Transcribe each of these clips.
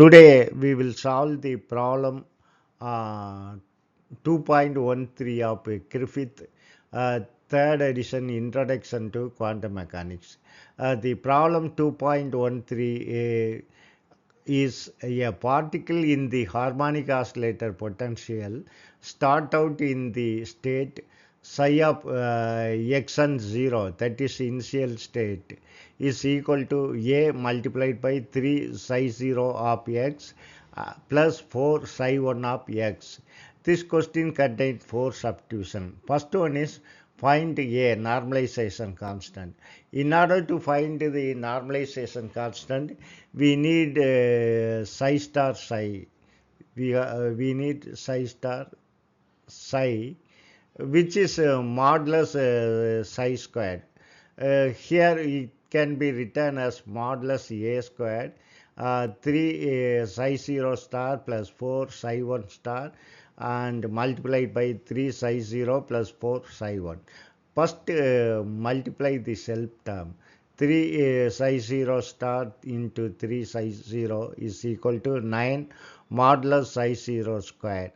Today we will solve the problem 2.13 of Griffith third edition Introduction to Quantum Mechanics. The problem 2.13 is a particle in the harmonic oscillator potential start out in the state psi of x and 0, that is initial state, is equal to a multiplied by 3 psi 0 of x plus 4 psi 1 of x. This question contains four substitutions. First one is find a normalization constant. In order to find the normalization constant, we need psi star psi. We need psi star psi, which is modulus psi squared. Here it can be written as modulus a squared, 3 psi 0 star plus 4 psi 1 star, and multiplied by 3 psi 0 plus 4 psi 1. First multiply the self term. 3 psi 0 star into 3 psi 0 is equal to 9 modulus psi 0 square.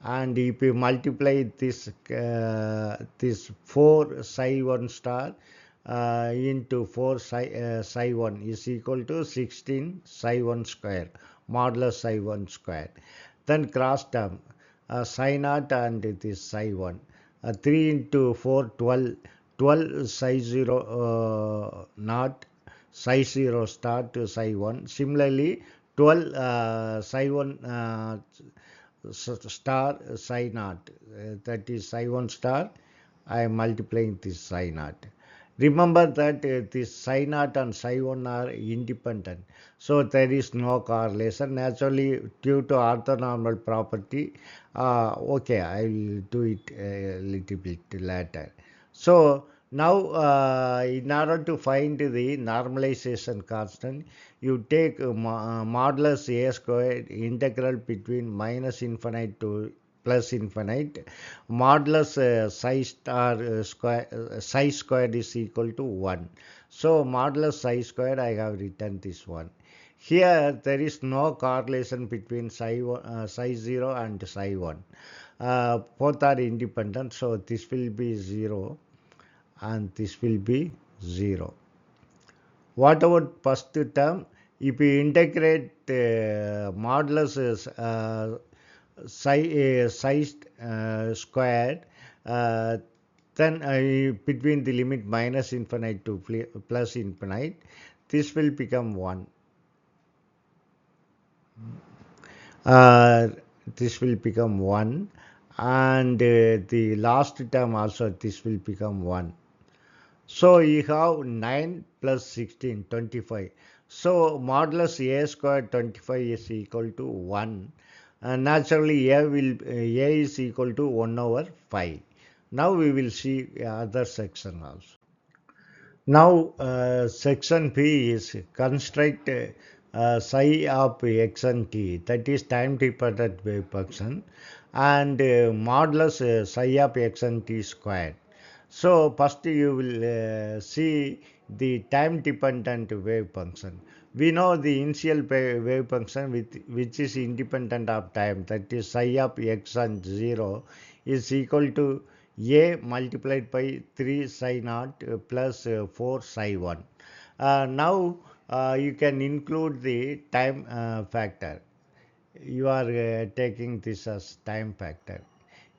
And if you multiply this 4 psi 1 star into 4 psi 1 is equal to 16 psi 1 square, modulus psi 1 square. Then cross term, psi naught and this psi 1. 3 into 4, 12. 12 psi 0 naught, psi 0 star to psi 1. Similarly, 12 psi 1 star psi naught, that is psi 1 star. I am multiplying this psi naught. Remember that this psi naught and psi 1 are independent, so there is no correlation. Naturally, due to orthonormal property, okay, I will do it a little bit later. So now in order to find the normalization constant, you take modulus a squared integral between minus infinite to plus infinite. Modulus psi star psi squared is equal to 1. So modulus psi squared, I have written this one. Here there is no correlation between psi 0 and psi 1. Both are independent, so this will be 0 and this will be 0. What about first term? If you integrate modulus psi squared, uh, then between the limit minus infinite to plus infinite, this will become 1. uh, this will become 1, and the last term also this will become 1. So you have 9 plus 16, 25. So modulus a squared 25 is equal to 1. Naturally a is equal to 1 over 5. Now we will see other section also. Now section B is construct psi of x and t, that is time dependent wave function, and modulus psi of x and t squared. So first you will see the time dependent wave function. We know the initial wave function which is independent of time, that is psi of x and 0 is equal to a multiplied by 3 psi naught plus 4 psi 1. Now you can include the time factor. You are taking this as time factor,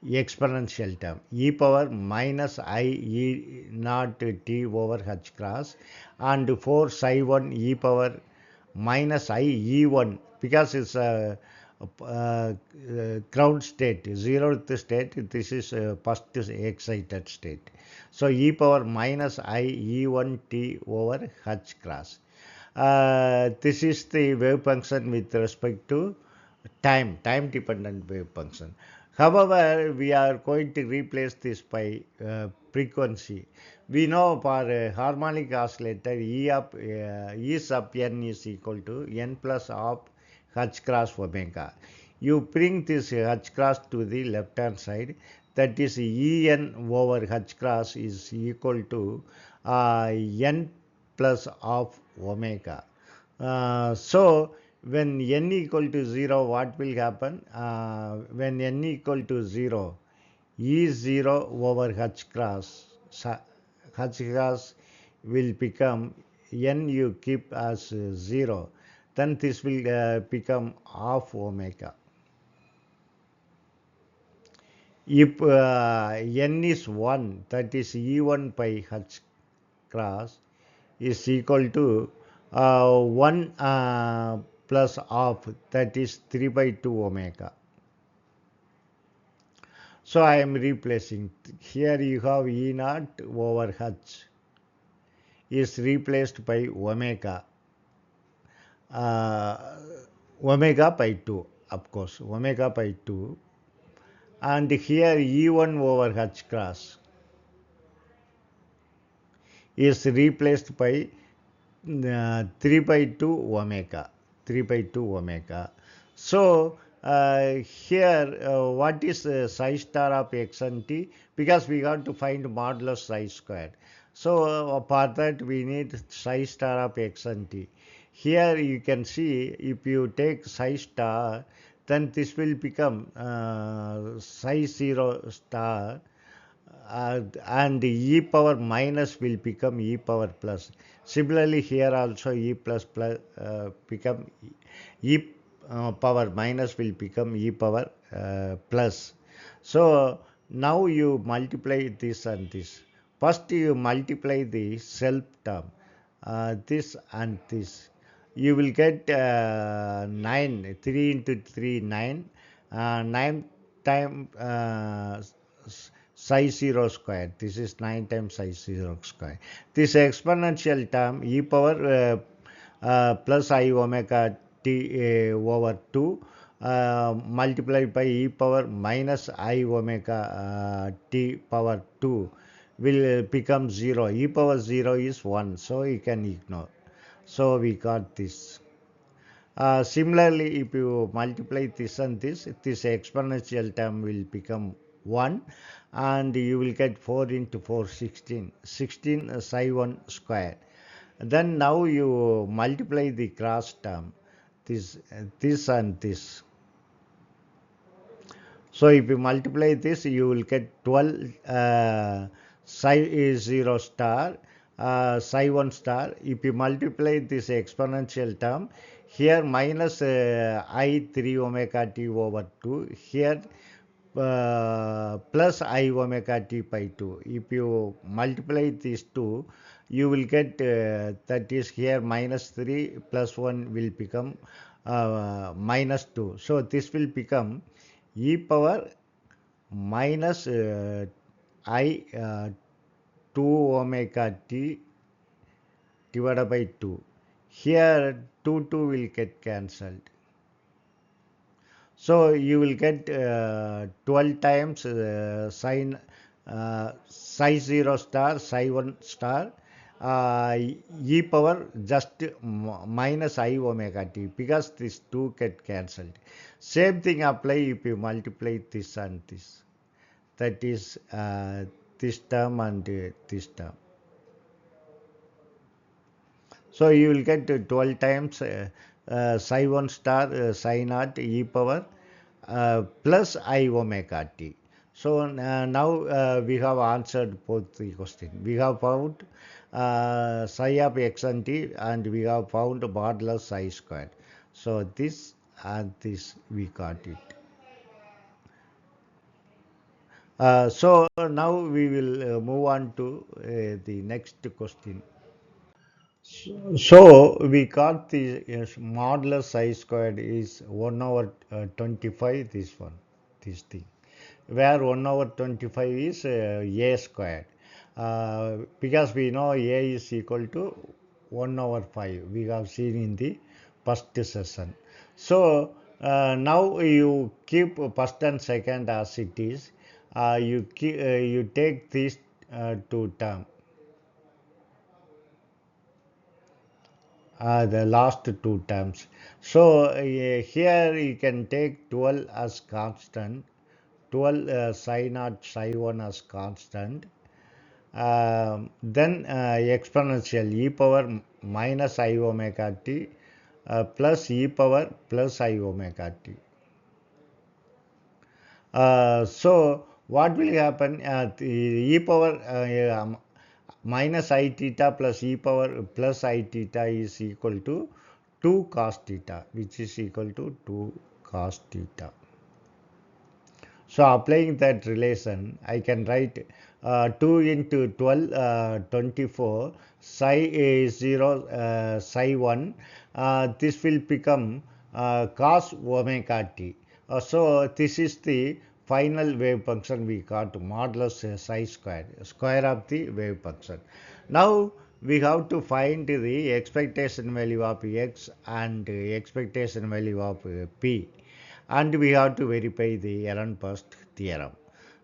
exponential term, e power minus I e naught t over h cross, and 4 psi 1 e power minus I e1, because it's a ground state, zeroth state. This is first excited state. So e power minus I e1 t over h cross. This is the wave function with respect to time dependent wave function. However, we are going to replace this by frequency. We know for a harmonic oscillator E sub n is equal to n plus of h cross omega. You bring this h cross to the left hand side, that is En over h cross is equal to n plus of omega. So when n equal to 0, what will happen? When n equal to 0, E0 over H cross, H cross will become n you keep as 0, then this will become half omega. If n is 1, that is E1 by H cross is equal to 1 plus half, that is 3 by 2 omega. So I am replacing. Here you have E naught over H is replaced by omega. Uh, Omega by 2, of course, omega by 2. And here E1 over H cross is replaced by 3 by 2 omega. 3 by 2 omega. So here what is psi star of x and t? Because we got to find modulus psi squared. So for that we need psi star of x and t. Here you can see if you take psi star, then this will become psi 0 star, and e power minus will become e power plus. Similarly, here also e plus plus become e power minus will become e power plus. So now you multiply this and this. First you multiply the self term, this and this. You will get 9, 3 into 3, 9. 9 times psi 0 square. This is 9 times psi 0 square. This exponential term e power plus I omega t over 2 multiplied by e power minus I omega t power 2 will become 0. E power 0 is 1, so you can ignore. So we got this. Similarly, if you multiply this and this exponential term will become 1, and you will get 4 into 4, 16. 16 psi 1 square. Then now you multiply the cross term, this and this. So if you multiply this, you will get 12 psi 0 star, psi 1 star. If you multiply this exponential term, here minus I 3 omega t over 2, here plus I omega t by 2. If you multiply these two, you will get that is here minus 3 plus 1 will become minus 2. So this will become e power minus I 2 omega t divided by 2. Here 2 will get cancelled. So you will get 12 times psi 0 star, psi 1 star, e power just minus I omega t, because these 2 get cancelled. Same thing apply if you multiply this and this. That is this term and this term. So you will get 12 times psi 1 star psi naught e power plus I omega t. So now we have answered both the question. We have found psi of x and t, and we have found modulus psi squared. So this and this we got it. So now we will move on to the next question. So we got the modulus psi squared is 1 over 25, this thing, where 1 over 25 is a squared, because we know a is equal to 1 over 5, we have seen in the first session. So now you keep first and second as it is, you take these two terms, the last two terms. So here you can take 12 as constant, 12 psi naught psi 1 as constant, then exponential e power minus I omega t plus e power plus I omega t. So what will happen? The e power minus I theta plus e power plus I theta is equal to 2 cos theta, which is equal to 2 cos theta. So applying that relation, I can write 2 into 12, 24, psi is 0, psi 1. This will become cos omega t. So this is the final wave function we got, modulus psi squared, square of the wave function. Now we have to find the expectation value of x and expectation value of p, and we have to verify the Ehrenfest theorem.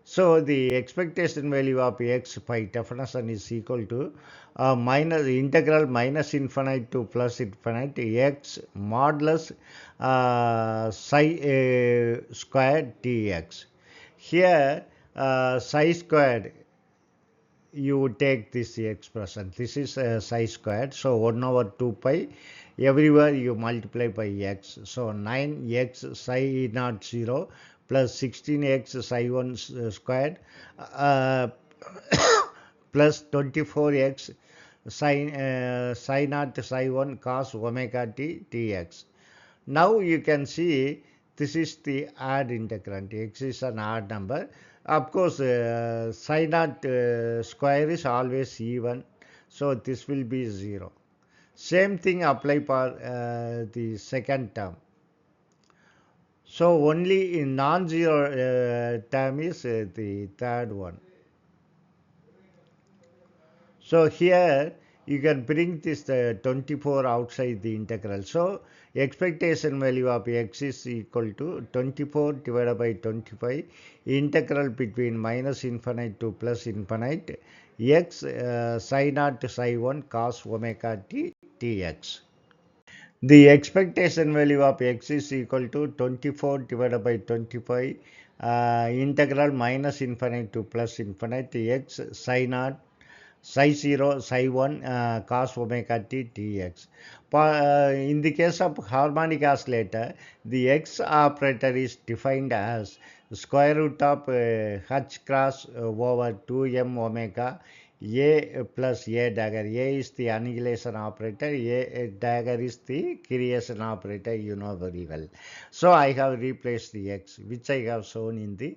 So the expectation value of x by definition is equal to minus integral minus infinite to plus infinite x modulus psi squared dx. Here psi squared, you take this expression. This is psi squared. So 1 over 2 pi. Everywhere you multiply by x. So 9x psi naught 0 plus 16x psi 1 squared uh, plus 24x psi naught psi 1 cos omega t dx. Now you can see this is the odd integrand. X is an odd number. Of course, psi naught square is always even. So this will be 0. Same thing apply for the second term. So only in non-zero term is the third one. So here you can bring this 24 outside the integral. So expectation value of x is equal to 24 divided by 25, integral between minus infinite to plus infinite, x psi naught to psi 1 cos omega t dx. The expectation value of x is equal to 24 divided by 25, integral minus infinite to plus infinite, x psi naught psi 0 psi 1 cos omega t dx. In the case of harmonic oscillator, the x operator is defined as square root of h cross over 2m omega a plus a dagger. A is the annihilation operator, a dagger is the creation operator, you know very well. So I have replaced the x, which I have shown in the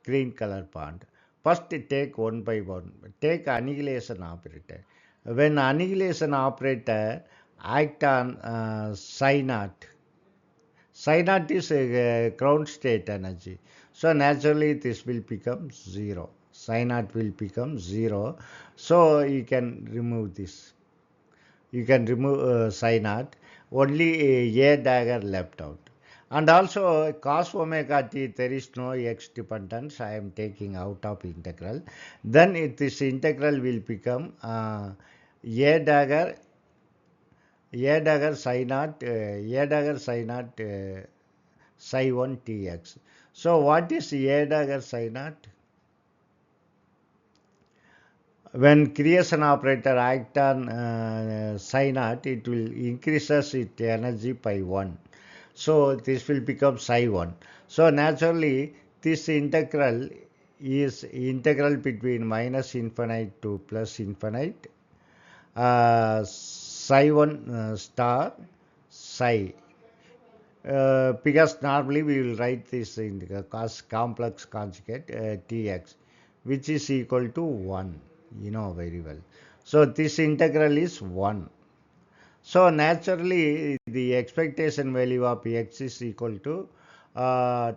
green color font. First take one by one. Take annihilation operator. When annihilation operator act on psi naught, psi naught is a ground state energy. So naturally this will become 0. Psi naught will become 0. So you can remove this. You can remove psi naught. Only a dagger left out. And also cos omega t, there is no x dependence. I am taking out of integral. Then this integral will become a dagger psi naught psi 1 tx. So what is a dagger psi naught? When creation operator act on psi naught, it will increases its energy by 1. So this will become psi 1. So naturally this integral is integral between minus infinite to plus infinite, psi 1 star psi. Because normally we will write this in the complex conjugate tx, which is equal to 1, you know very well. So this integral is 1. So naturally the expectation value of x is equal to uh,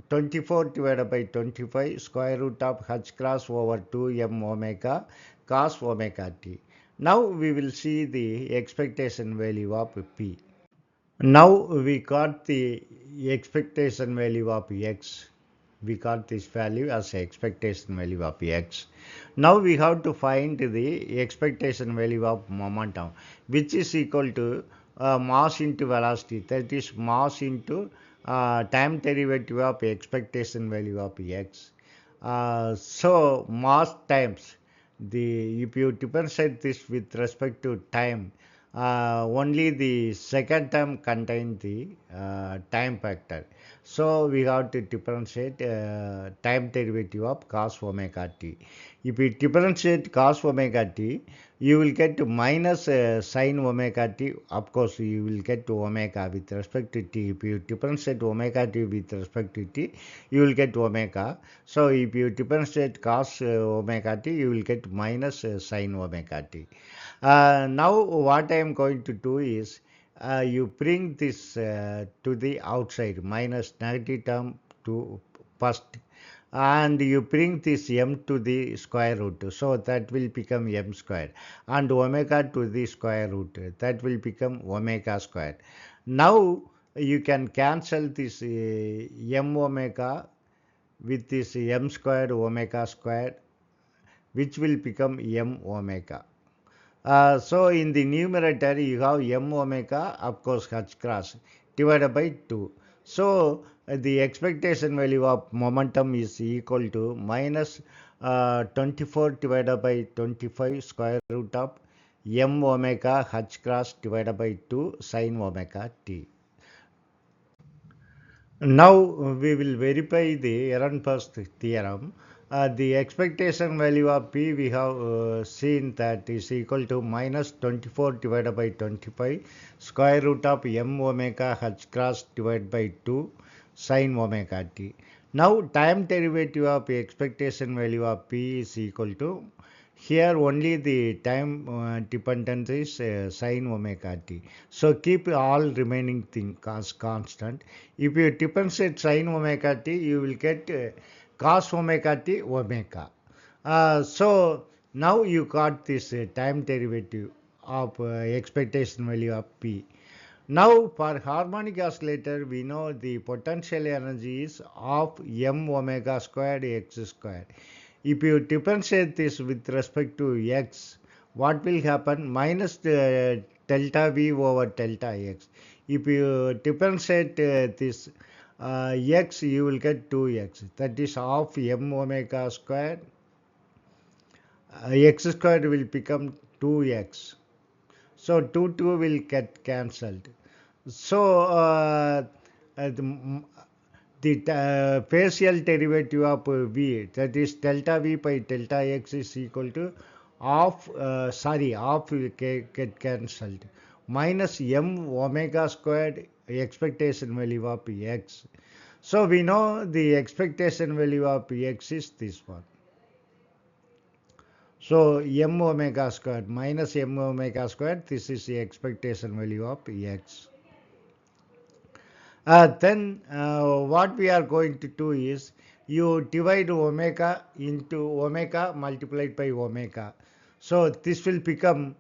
24 divided by 25 square root of h cross over 2m omega cos omega t. Now we will see the expectation value of p. Now we got the expectation value of x. We got this value as expectation value of x. Now we have to find the expectation value of momentum, which is equal to mass into velocity. That is mass into time derivative of expectation value of x. So mass times the, if you differentiate this with respect to time, only the second term contains the time factor. So we have to differentiate time derivative of cos omega t. If you differentiate cos omega t, you will get to minus sin omega t. Of course, you will get to omega with respect to t. If you differentiate omega t with respect to t, you will get omega. So if you differentiate cos omega t, you will get minus sin omega t. Now what I am going to do is you bring this to the outside, minus negative term to first, and you bring this m to the square root, so that will become m square, and omega to the square root, that will become omega square. Now you can cancel this m omega with this m squared omega squared, which will become m omega. So in the numerator you have m omega, of course h cross, divided by 2. So the expectation value of momentum is equal to minus 24 divided by 25 square root of m omega h cross divided by 2 sin omega t. Now we will verify the Ehrenfest theorem. The expectation value of P we have seen that is equal to minus 24 divided by 25 square root of m omega h cross divided by 2 sin omega t. Now time derivative of expectation value of P is equal to, here only the time dependence is sin omega t. So keep all remaining things as constant. If you differentiate sin omega t, you will get cos omega t omega. So now you got this time derivative of expectation value of P. Now for harmonic oscillator, we know the potential energy is of m omega squared x squared. If you differentiate this with respect to x, what will happen? Minus delta v over delta x. If you differentiate this x, you will get 2x. That is of m omega squared. X squared will become 2x. So 2 will get cancelled. So the partial derivative of v, that is delta v by delta x, is equal to half will get cancelled, minus m omega squared expectation value of x. So we know the expectation value of x is this one. So m omega squared minus m omega squared, this is the expectation value of x. Then what we are going to do is you divide omega into omega multiplied by omega. So this will become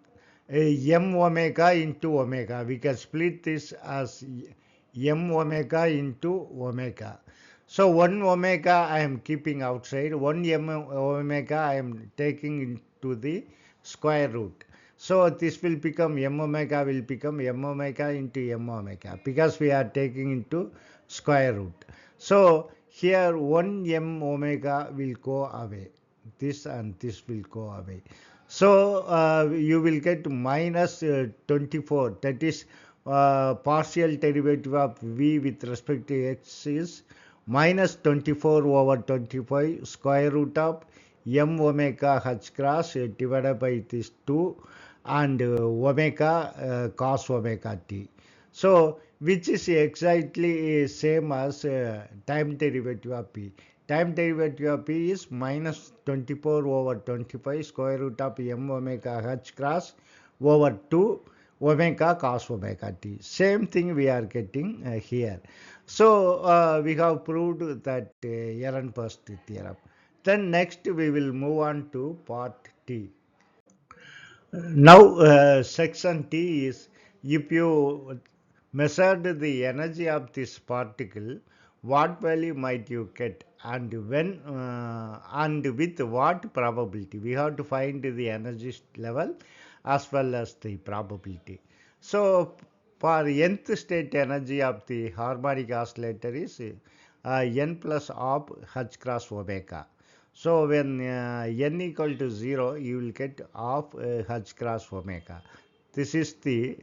m omega into omega. We can split this as m omega into omega. So 1 omega I am keeping outside, 1 m omega I am taking into the square root. So this will become m omega will become m omega into m omega, because we are taking into square root. So here 1 m omega will go away. This and this will go away. So you will get minus 24. That is partial derivative of v with respect to x is minus 24 over 25 square root of m omega h cross divided by this 2 and omega cos omega t. So which is exactly same as time derivative of p. Time derivative of p is minus 24 over 25 square root of m omega h cross over 2 omega cos omega t. Same thing we are getting here. So we have proved that Ehrenfest theorem. Then next we will move on to part T. Now section T is, if you measured the energy of this particle, what value might you get, and when and with what probability? We have to find the energy level as well as the probability. So for nth state energy of the harmonic oscillator is n plus of h cross omega. So when n equal to 0, you will get half h cross omega. This is the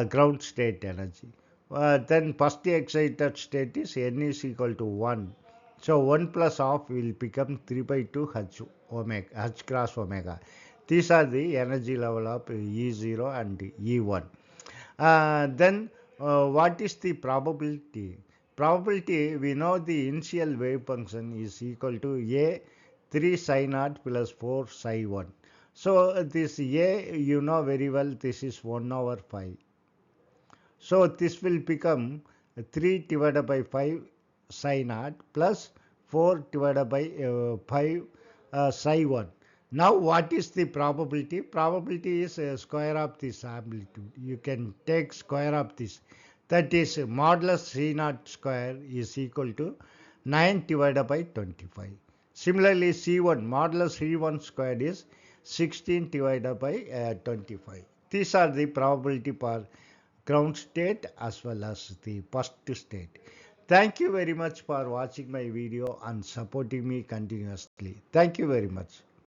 ground state energy. Then first excited state is n is equal to 1. So 1 plus half will become 3 by 2 h omega, h cross omega. These are the energy level of E0 and E1. Then what is the probability? Probability, we know the initial wave function is equal to A 3 psi naught plus 4 psi 1. So this A, you know very well, this is 1 over 5. So this will become 3 divided by 5 psi naught plus 4 divided by 5 psi 1. Now what is the probability? Probability is square of this amplitude. You can take square of this. That is modulus C naught square is equal to 9 divided by 25. Similarly C1 modulus C1 square is 16 divided by 25. These are the probability for ground state as well as the first state. Thank you very much for watching my video and supporting me continuously. Thank you very much.